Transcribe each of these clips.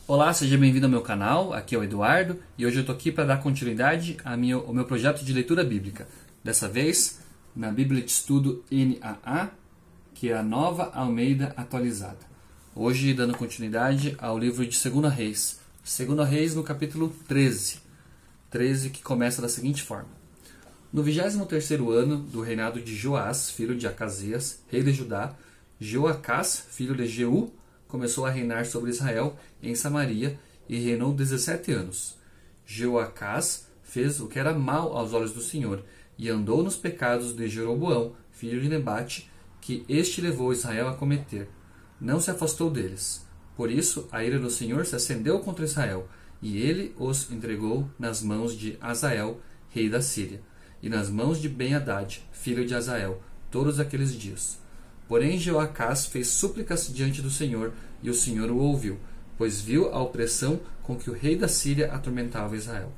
Olá, seja bem-vindo ao meu canal, aqui é o Eduardo e hoje eu estou aqui para dar continuidade ao meu projeto de leitura bíblica. Dessa vez, na Bíblia de Estudo NAA, que é a Nova Almeida Atualizada. Hoje, dando continuidade ao livro de 2 Reis. 2 Reis no capítulo 13, que começa da seguinte forma. No 23º ano do reinado de Joás, filho de Acasias, rei de Judá, Joacás, filho de Jeú, começou a reinar sobre Israel em Samaria e reinou 17 anos. Joacás fez o que era mal aos olhos do Senhor e andou nos pecados de Jeroboão, filho de Nebate, que este levou Israel a cometer. Não se afastou deles. Por isso, a ira do Senhor se acendeu contra Israel, e ele os entregou nas mãos de Hazael, rei da Síria, e nas mãos de Ben-Hadad, filho de Hazael, todos aqueles dias. Porém, Joacás fez súplicas diante do Senhor, e o Senhor o ouviu, pois viu a opressão com que o rei da Síria atormentava Israel.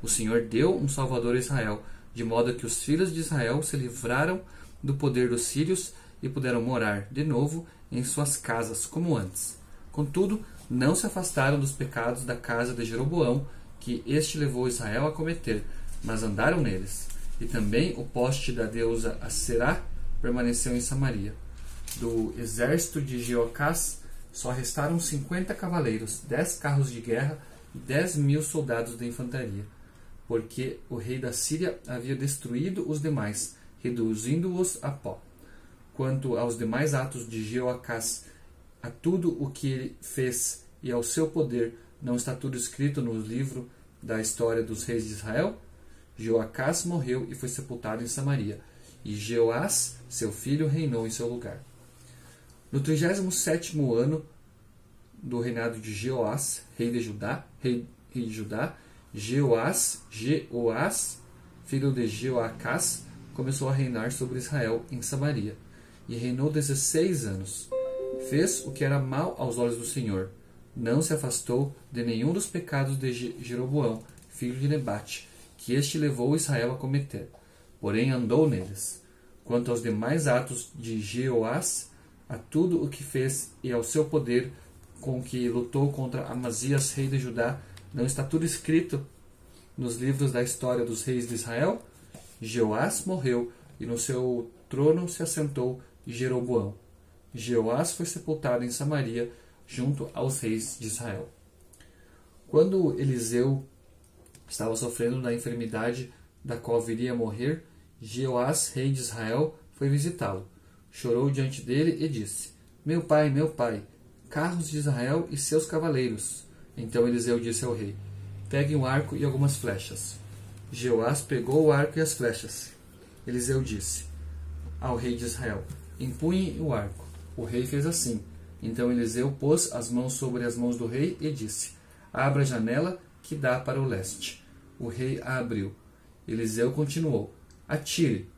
O Senhor deu um salvador a Israel, de modo que os filhos de Israel se livraram do poder dos sírios e puderam morar de novo em suas casas, como antes. Contudo, não se afastaram dos pecados da casa de Jeroboão, que este levou Israel a cometer, mas andaram neles. E também o poste da deusa Aserá permaneceu em Samaria. Do exército de Joacás só restaram 50 cavaleiros, 10 carros de guerra e 10.000 soldados de infantaria, porque o rei da Síria havia destruído os demais, reduzindo-os a pó. Quanto aos demais atos de Joacás, a tudo o que ele fez e ao seu poder, não está tudo escrito no livro da história dos reis de Israel? Joacás morreu e foi sepultado em Samaria, e Jeoás, seu filho, reinou em seu lugar. No 37º ano do reinado de Jeoás, rei de Judá, Jeoás, filho de Joacás, começou a reinar sobre Israel em Samaria, e reinou 16 anos. Fez o que era mal aos olhos do Senhor. Não se afastou de nenhum dos pecados de Jeroboão, filho de Nebate, que este levou Israel a cometer, porém andou neles. Quanto aos demais atos de Jeoás, a tudo o que fez e ao seu poder com que lutou contra Amazias, rei de Judá, não está tudo escrito nos livros da história dos reis de Israel? Jeoás morreu e no seu trono se assentou Jeroboão. Jeoás foi sepultado em Samaria junto aos reis de Israel. Quando Eliseu estava sofrendo da enfermidade da qual viria a morrer, Jeoás, rei de Israel, foi visitá-lo. Chorou diante dele e disse: meu pai, carros de Israel e seus cavaleiros. Então Eliseu disse ao rei: pegue um arco e algumas flechas. Jeoás pegou o arco e as flechas. Eliseu disse ao rei de Israel: empunhe o arco. O rei fez assim. Então Eliseu pôs as mãos sobre as mãos do rei e disse: abra a janela que dá para o leste. O rei a abriu. Eliseu continuou: atire.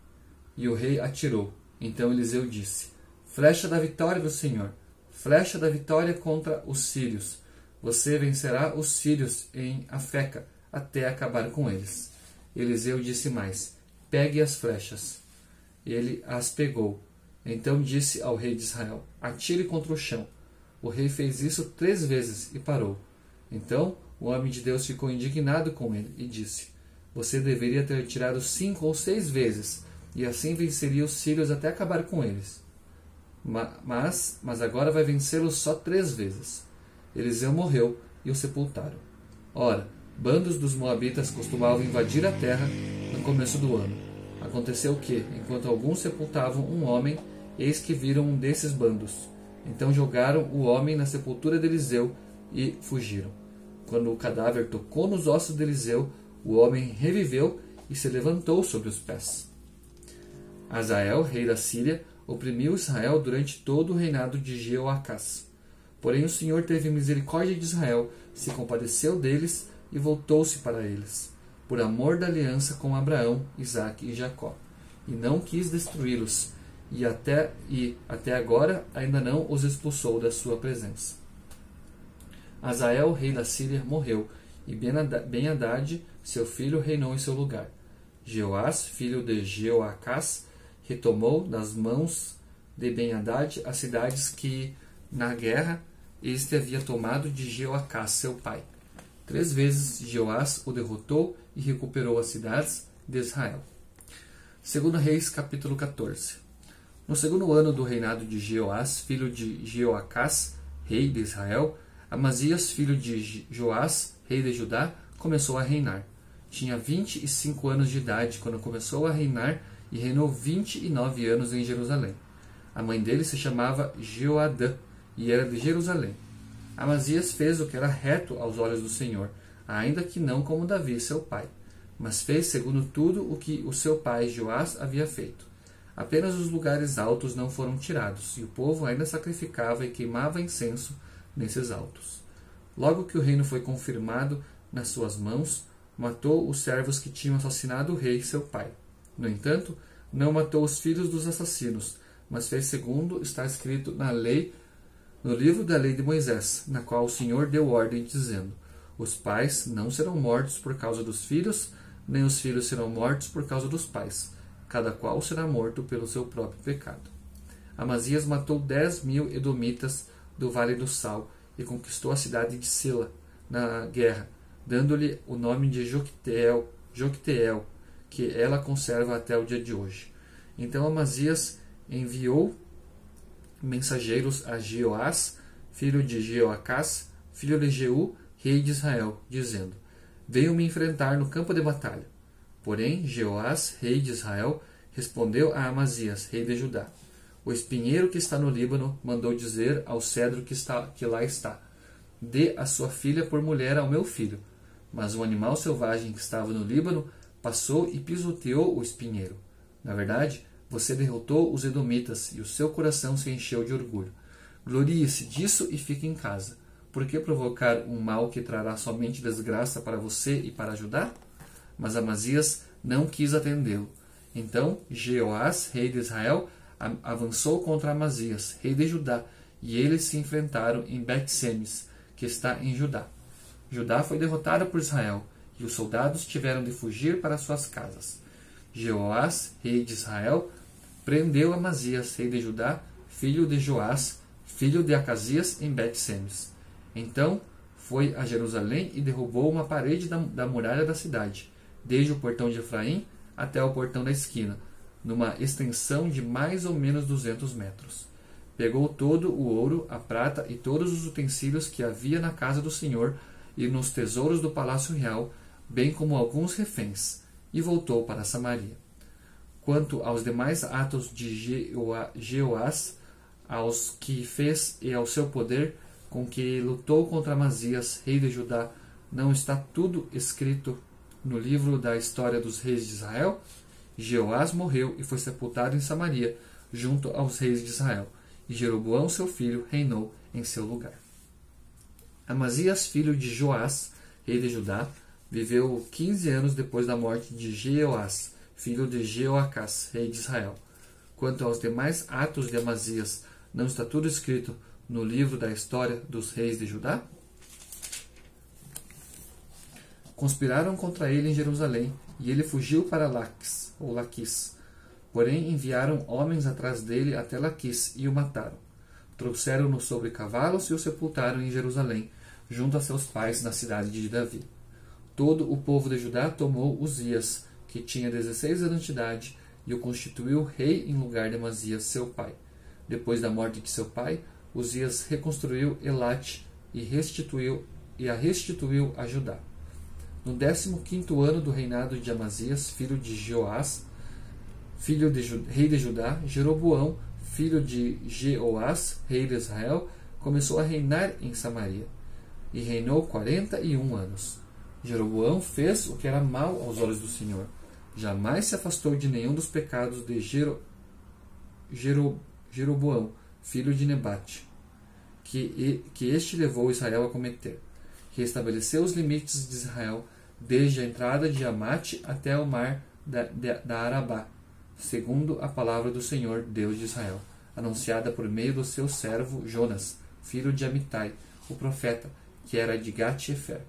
E o rei atirou. Então Eliseu disse: flecha da vitória do Senhor, flecha da vitória contra os sírios. Você vencerá os sírios em Afeca, até acabar com eles. Eliseu disse mais: pegue as flechas. Ele as pegou. Então disse ao rei de Israel: atire contra o chão. O rei fez isso 3 vezes e parou. Então o homem de Deus ficou indignado com ele e disse: você deveria ter atirado 5 ou 6 vezes, e assim venceria os sírios até acabar com eles. Mas agora vai vencê-los só 3 vezes. Eliseu morreu e o sepultaram. Ora, bandos dos moabitas costumavam invadir a terra no começo do ano. Aconteceu que, enquanto alguns sepultavam um homem, eis que viram um desses bandos. Então jogaram o homem na sepultura de Eliseu e fugiram. Quando o cadáver tocou nos ossos de Eliseu, o homem reviveu e se levantou sobre os pés. Hazael, rei da Síria, oprimiu Israel durante todo o reinado de Jeoacás. Porém o Senhor teve misericórdia de Israel, se compadeceu deles e voltou-se para eles, por amor da aliança com Abraão, Isaque e Jacó, e não quis destruí-los, e até agora ainda não os expulsou da sua presença. Hazael, rei da Síria, morreu, e Ben-Hadad, seu filho, reinou em seu lugar. Jeoás, filho de Jeoacás, retomou das mãos de Ben-Hadad as cidades que, na guerra, este havia tomado de Jeoacás, seu pai. 3 vezes Jeoás o derrotou e recuperou as cidades de Israel. 2 Reis, capítulo 14. No segundo ano do reinado de Jeoás, filho de Jeoacás, rei de Israel, Amazias, filho de Joás, rei de Judá, começou a reinar. Tinha 25 anos de idade quando começou a reinar e reinou 29 anos em Jerusalém. A mãe dele se chamava Jeoadã e era de Jerusalém. Amazias fez o que era reto aos olhos do Senhor, ainda que não como Davi, seu pai, mas fez segundo tudo o que o seu pai Joás havia feito. Apenas os lugares altos não foram tirados, e o povo ainda sacrificava e queimava incenso nesses altos. Logo que o reino foi confirmado nas suas mãos, matou os servos que tinham assassinado o rei, seu pai. No entanto, não matou os filhos dos assassinos, mas fez segundo está escrito na lei, no livro da lei de Moisés, na qual o Senhor deu ordem, dizendo: os pais não serão mortos por causa dos filhos, nem os filhos serão mortos por causa dos pais. Cada qual será morto pelo seu próprio pecado. Amazias matou 10.000 edomitas do Vale do Sal e conquistou a cidade de Sela na guerra, dando-lhe o nome de Jocteel, que ela conserva até o dia de hoje. Então Amazias enviou mensageiros a Jeoás, filho de Jeoacás, filho de Jeú, rei de Israel, dizendo: venham me enfrentar no campo de batalha. Porém, Jeoás, rei de Israel, respondeu a Amazias, rei de Judá: o espinheiro que está no Líbano mandou dizer ao cedro que lá está: dê a sua filha por mulher ao meu filho. Mas um animal selvagem que estava no Líbano passou e pisoteou o espinheiro. Na verdade, você derrotou os edomitas e o seu coração se encheu de orgulho. Glorie-se disso e fique em casa. Por que provocar um mal que trará somente desgraça para você e para Judá? Mas Amazias não quis atendê-lo. Então Jeoás, rei de Israel, avançou contra Amazias, rei de Judá, e eles se enfrentaram em Bet-Semes, que está em Judá. Judá foi derrotada por Israel, e os soldados tiveram de fugir para suas casas. Jeoás, rei de Israel, prendeu Amazias, rei de Judá, filho de Joás, filho de Acasias, em Bet-Semes. Então foi a Jerusalém e derrubou uma parede da muralha da cidade, desde o portão de Efraim até o portão da esquina, numa extensão de mais ou menos 200 metros. Pegou todo o ouro, a prata e todos os utensílios que havia na casa do Senhor e nos tesouros do palácio real, bem como alguns reféns, e voltou para Samaria. Quanto aos demais atos de Jeoás, aos que fez e ao seu poder, com que lutou contra Amazias, rei de Judá, não está tudo escrito no livro da história dos reis de Israel? Jeoás morreu e foi sepultado em Samaria, junto aos reis de Israel, e Jeroboão, seu filho, reinou em seu lugar. Amazias, filho de Joás, rei de Judá, viveu 15 anos depois da morte de Jeoás, filho de Jeoacás, rei de Israel. Quanto aos demais atos de Amazias, não está tudo escrito no livro da história dos reis de Judá? Conspiraram contra ele em Jerusalém, e ele fugiu para Laquis. Porém enviaram homens atrás dele até Laquis e o mataram. Trouxeram-no sobre cavalos e o sepultaram em Jerusalém, junto a seus pais na cidade de Davi. Todo o povo de Judá tomou Uzias, que tinha 16 anos de idade, e o constituiu rei em lugar de Amazias, seu pai. Depois da morte de seu pai, Uzias reconstruiu Elate e a restituiu a Judá. No 15º ano do reinado de Amazias, filho de Joás, rei de Judá, Jeroboão, filho de Jeoás, rei de Israel, começou a reinar em Samaria, e reinou 41 anos. Jeroboão fez o que era mal aos olhos do Senhor. Jamais se afastou de nenhum dos pecados de Jeroboão, filho de Nebate, que este levou Israel a cometer. Restabeleceu os limites de Israel, desde a entrada de Amate até o mar da Arabá, segundo a palavra do Senhor, Deus de Israel, anunciada por meio do seu servo Jonas, filho de Amitai, o profeta, que era de Gat-Hefer.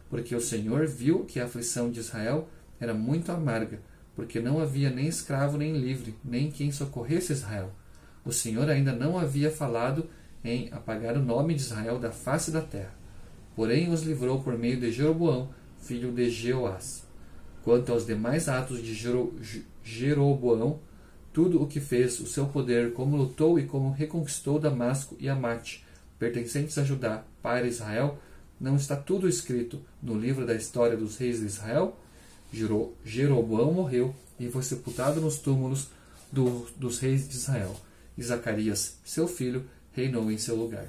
Porque o Senhor viu que a aflição de Israel era muito amarga, porque não havia nem escravo nem livre, nem quem socorresse Israel. O Senhor ainda não havia falado em apagar o nome de Israel da face da terra. Porém os livrou por meio de Jeroboão, filho de Jeoás. Quanto aos demais atos de Jeroboão, tudo o que fez, o seu poder, como lutou e como reconquistou Damasco e Amate, pertencentes a Judá, para Israel, não está tudo escrito no livro da história dos reis de Israel? Jeroboão morreu e foi sepultado nos túmulos dos reis de Israel. E Zacarias, seu filho, reinou em seu lugar.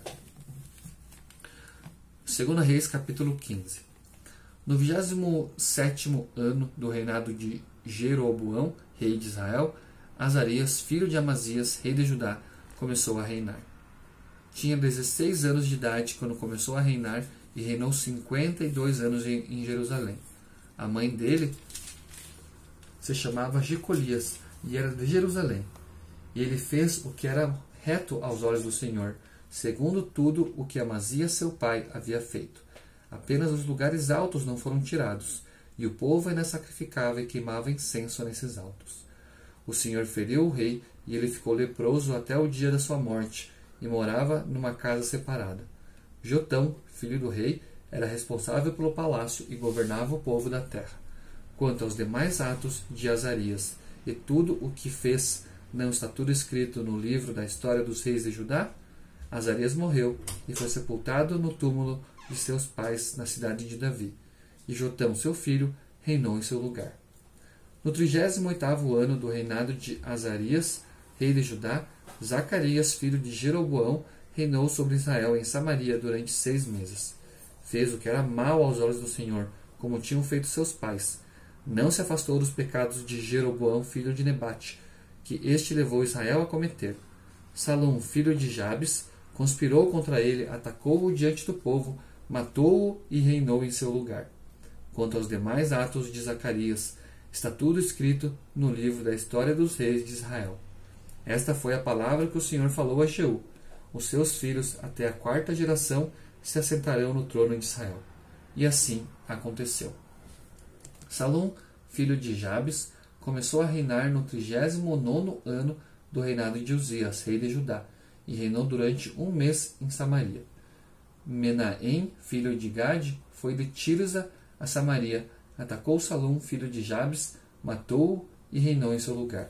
2 Reis, capítulo 15. No 27º ano do reinado de Jeroboão, rei de Israel, Azarias, filho de Amazias, rei de Judá, começou a reinar. Tinha 16 anos de idade quando começou a reinar e reinou 52 anos em Jerusalém. A mãe dele se chamava Jecolias e era de Jerusalém. E ele fez o que era reto aos olhos do Senhor, segundo tudo o que Amazias seu pai havia feito. Apenas os lugares altos não foram tirados, e o povo ainda sacrificava e queimava incenso nesses altos. O Senhor feriu o rei, e ele ficou leproso até o dia da sua morte, e morava numa casa separada. Jotão, filho do rei, era responsável pelo palácio e governava o povo da terra. Quanto aos demais atos de Azarias e tudo o que fez, não está tudo escrito no livro da história dos reis de Judá? Azarias morreu e foi sepultado no túmulo de seus pais na cidade de Davi. E Jotão, seu filho, reinou em seu lugar. No 38º ano do reinado de Azarias, rei de Judá, Zacarias, filho de Jeroboão, reinou sobre Israel em Samaria durante 6 meses. Fez o que era mal aos olhos do Senhor, como tinham feito seus pais. Não se afastou dos pecados de Jeroboão, filho de Nebate, que este levou Israel a cometer. Salum, filho de Jabes, conspirou contra ele, atacou-o diante do povo, matou-o e reinou em seu lugar. Quanto aos demais atos de Zacarias, está tudo escrito no livro da história dos reis de Israel. Esta foi a palavra que o Senhor falou a Jeú: os seus filhos até a 4ª geração se assentarão no trono de Israel. E assim aconteceu. Salum, filho de Jabes, começou a reinar no 39º ano do reinado de Uzias, rei de Judá, e reinou durante 1 mês em Samaria. Menahem, filho de Gade, foi de Tirza a Samaria, atacou Salum, filho de Jabes, matou-o e reinou em seu lugar.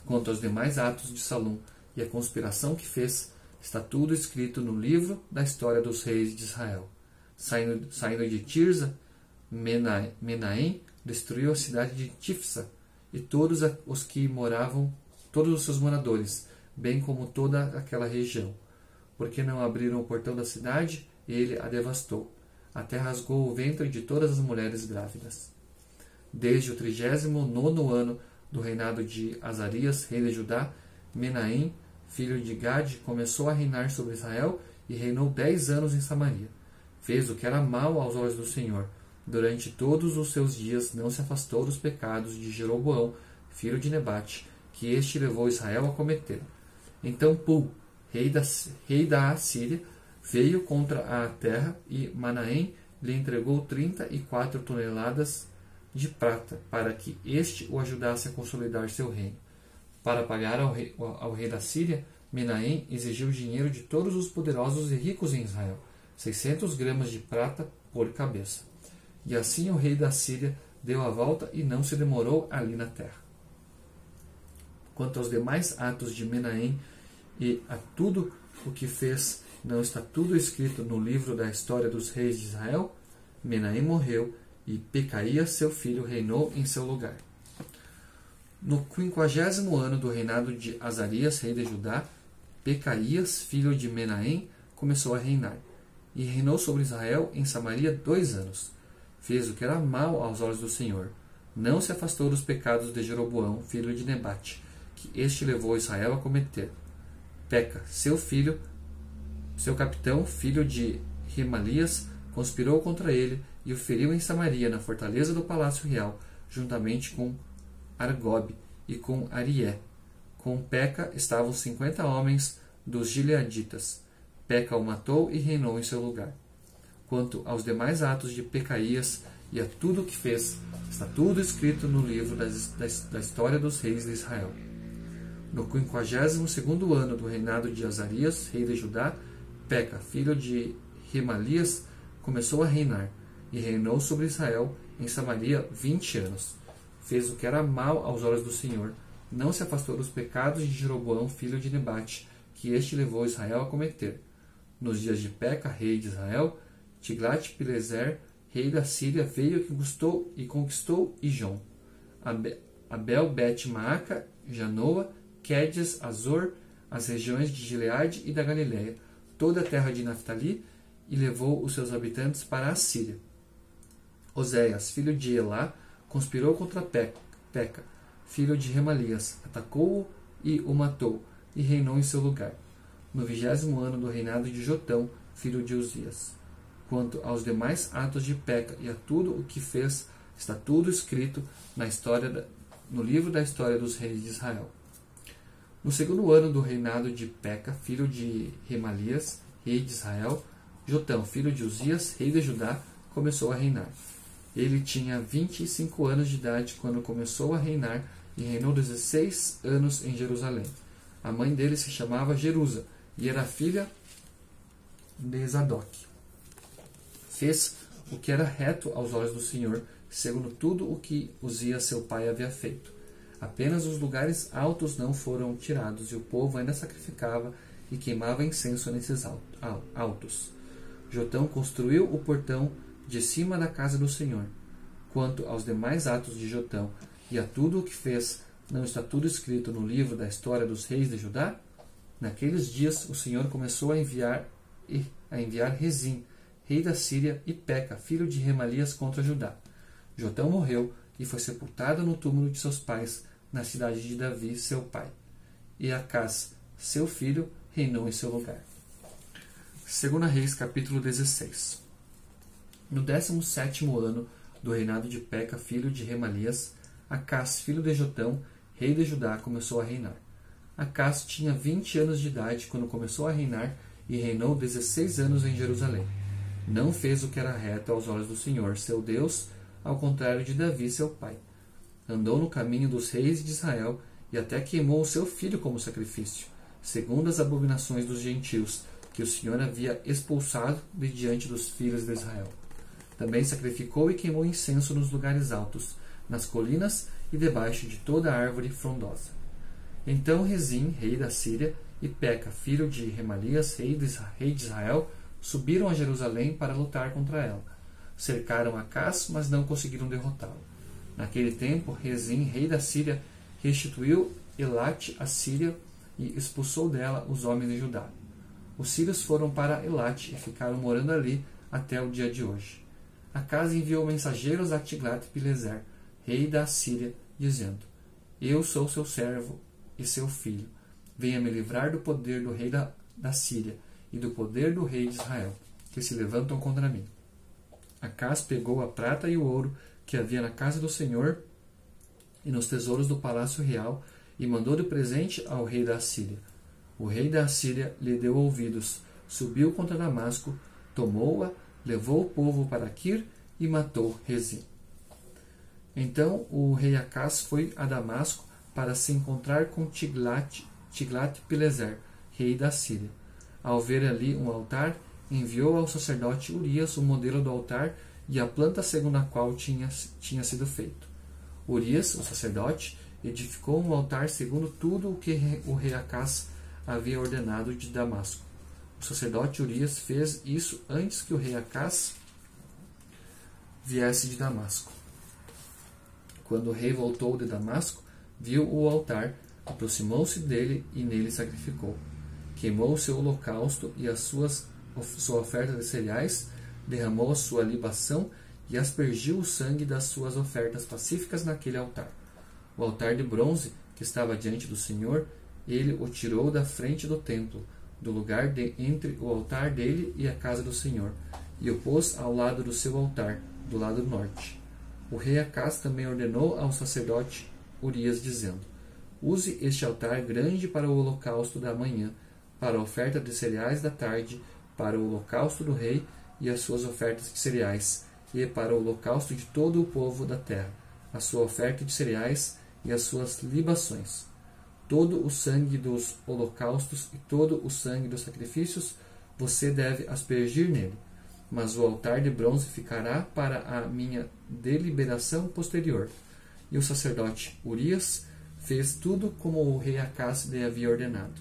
Quanto aos demais atos de Salum e a conspiração que fez, está tudo escrito no livro da história dos reis de Israel. Saindo de Tirza, Menahem destruiu a cidade de Tifsa e todos os seus moradores, bem como toda aquela região. Porque não abriram o portão da cidade, ele a devastou. Até rasgou o ventre de todas as mulheres grávidas. Desde o 39º ano do reinado de Azarias, rei de Judá, Menahem, filho de Gade, começou a reinar sobre Israel e reinou 10 anos em Samaria. Fez o que era mal aos olhos do Senhor. Durante todos os seus dias não se afastou dos pecados de Jeroboão, filho de Nebate, que este levou Israel a cometer. Então Pul, rei da Assíria, veio contra a terra e Manaém lhe entregou 34 toneladas de prata, para que este o ajudasse a consolidar seu reino. Para pagar ao rei da Síria, Menahem exigiu dinheiro de todos os poderosos e ricos em Israel, 600 gramas de prata por cabeça. E assim o rei da Síria deu a volta e não se demorou ali na terra. Quanto aos demais atos de Menahem e a tudo o que fez, não está tudo escrito no livro da história dos reis de Israel? Menahem morreu e Pecaías, seu filho, reinou em seu lugar. No 50º ano do reinado de Azarias, rei de Judá, Pecaías, filho de Menahem, começou a reinar, e reinou sobre Israel em Samaria 2 anos. Fez o que era mal aos olhos do Senhor. Não se afastou dos pecados de Jeroboão, filho de Nebate, que este levou Israel a cometer. Peca, seu capitão, filho de Remalias, conspirou contra ele e o feriu em Samaria, na fortaleza do palácio real, juntamente com Argob e com Arié. Com Peca estavam 50 homens dos gileaditas. Peca o matou e reinou em seu lugar. Quanto aos demais atos de Pecaías e a tudo o que fez, está tudo escrito no livro da história dos reis de Israel. No 52º ano do reinado de Azarias, rei de Judá, Peca, filho de Remalias, começou a reinar, e reinou sobre Israel em Samaria 20 anos. Fez o que era mal aos olhos do Senhor, não se afastou dos pecados de Jeroboão, filho de Nebate, que este levou Israel a cometer. Nos dias de Peca, rei de Israel, Tiglat-Pileser, rei da Síria, veio e conquistou Ijon, Abel, Bet-Maaca, Janoa, Quédias, Azor, as regiões de Gileade e da Galiléia, toda a terra de Naftali, e levou os seus habitantes para a Síria. Oséias, filho de Elá, conspirou contra Peca, filho de Remalias, atacou-o e o matou, e reinou em seu lugar, no 20º ano do reinado de Jotão, filho de Uzias. Quanto aos demais atos de Peca e a tudo o que fez, está tudo escrito no livro da história dos reis de Israel. No 2º ano do reinado de Peca, filho de Remalias, rei de Israel, Jotão, filho de Uzias, rei de Judá, começou a reinar. Ele tinha 25 anos de idade quando começou a reinar e reinou 16 anos em Jerusalém. A mãe dele se chamava Jerusa e era filha de Zadok. Fez o que era reto aos olhos do Senhor, segundo tudo o que Uzias seu pai havia feito. Apenas os lugares altos não foram tirados, e o povo ainda sacrificava e queimava incenso nesses altos. Jotão construiu o portão de cima da casa do Senhor. Quanto aos demais atos de Jotão e a tudo o que fez, não está tudo escrito no livro da história dos reis de Judá? Naqueles dias o Senhor começou a enviar Rezim, rei da Síria, e Peca, filho de Remalias, contra Judá. Jotão morreu e foi sepultado no túmulo de seus pais, na cidade de Davi, seu pai. E Acás, seu filho, reinou em seu lugar. 2 Reis, capítulo 16. No 17º ano do reinado de Peca, filho de Remalias, Acás, filho de Jotão, rei de Judá, começou a reinar. Acás tinha 20 anos de idade quando começou a reinar e reinou 16 anos em Jerusalém. Não fez o que era reto aos olhos do Senhor, seu Deus, ao contrário de Davi, seu pai. Andou no caminho dos reis de Israel e até queimou o seu filho como sacrifício, segundo as abominações dos gentios, que o Senhor havia expulsado de diante dos filhos de Israel. Também sacrificou e queimou incenso nos lugares altos, nas colinas e debaixo de toda árvore frondosa. Então Rezim, rei da Síria, e Peca, filho de Remalias, rei de Israel, subiram a Jerusalém para lutar contra ela. Cercaram Acás, mas não conseguiram derrotá-lo. Naquele tempo, Rezim, rei da Síria, restituiu Elate à Síria e expulsou dela os homens de Judá. Os sírios foram para Elate e ficaram morando ali até o dia de hoje. Acás enviou mensageiros a Tiglat-Pileser, rei da Síria, dizendo: Eu sou seu servo e seu filho. Venha me livrar do poder do rei da Síria e do poder do rei de Israel, que se levantam contra mim. Acás pegou a prata e o ouro que havia na casa do Senhor e nos tesouros do palácio real e mandou de presente ao rei da Assíria. O rei da Assíria lhe deu ouvidos, subiu contra Damasco, tomou-a, levou o povo para Quir e matou Rezim. Então o rei Acás foi a Damasco para se encontrar com Tiglat-Pileser, rei da Síria. Ao ver ali um altar, enviou ao sacerdote Urias o modelo do altar e a planta segundo a qual tinha sido feito. Urias, o sacerdote, edificou um altar segundo tudo o que o rei Acás havia ordenado de Damasco. O sacerdote Urias fez isso antes que o rei Acás viesse de Damasco. Quando o rei voltou de Damasco, viu o altar, aproximou-se dele e nele sacrificou. Queimou o seu holocausto e sua oferta de cereais, derramou a sua libação e aspergiu o sangue das suas ofertas pacíficas naquele altar. O altar de bronze que estava diante do Senhor, ele o tirou da frente do templo, do lugar entre o altar dele e a casa do Senhor, e o pôs ao lado do seu altar, do lado norte. O rei Acás também ordenou ao sacerdote Urias, dizendo: Use este altar grande para o holocausto da manhã, para a oferta de cereais da tarde, para o holocausto do rei e as suas ofertas de cereais, e para o holocausto de todo o povo da terra, a sua oferta de cereais e as suas libações. Todo o sangue dos holocaustos e todo o sangue dos sacrifícios você deve aspergir nele. Mas o altar de bronze ficará para a minha deliberação posterior. E o sacerdote Urias fez tudo como o rei Acás lhe havia ordenado.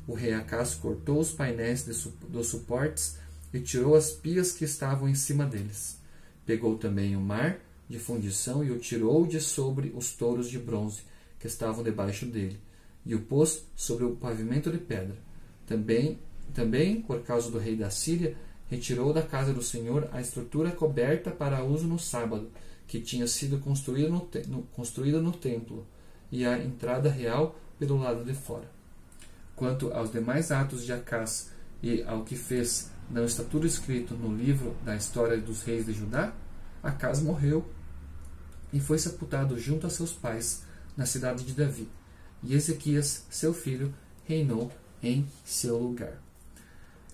O rei Acás cortou os painéis dos suportes e tirou as pias que estavam em cima deles. Pegou também o mar de fundição e o tirou de sobre os touros de bronze que estavam debaixo dele, e o pôs sobre o pavimento de pedra. Também, por causa do rei da Síria, retirou da casa do Senhor a estrutura coberta para uso no sábado, que tinha sido construída no templo, e a entrada real pelo lado de fora. Quanto aos demais atos de Acás e ao que fez, não está tudo escrito no livro da história dos reis de Judá? Acás morreu e foi sepultado junto a seus pais, na cidade de Davi. E Ezequias, seu filho, reinou em seu lugar.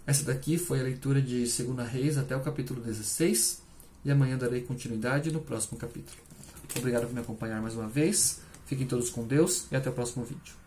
Essa daqui foi a leitura de 2 Reis até o capítulo 16, e amanhã darei continuidade no próximo capítulo. Obrigado por me acompanhar mais uma vez, fiquem todos com Deus e até o próximo vídeo.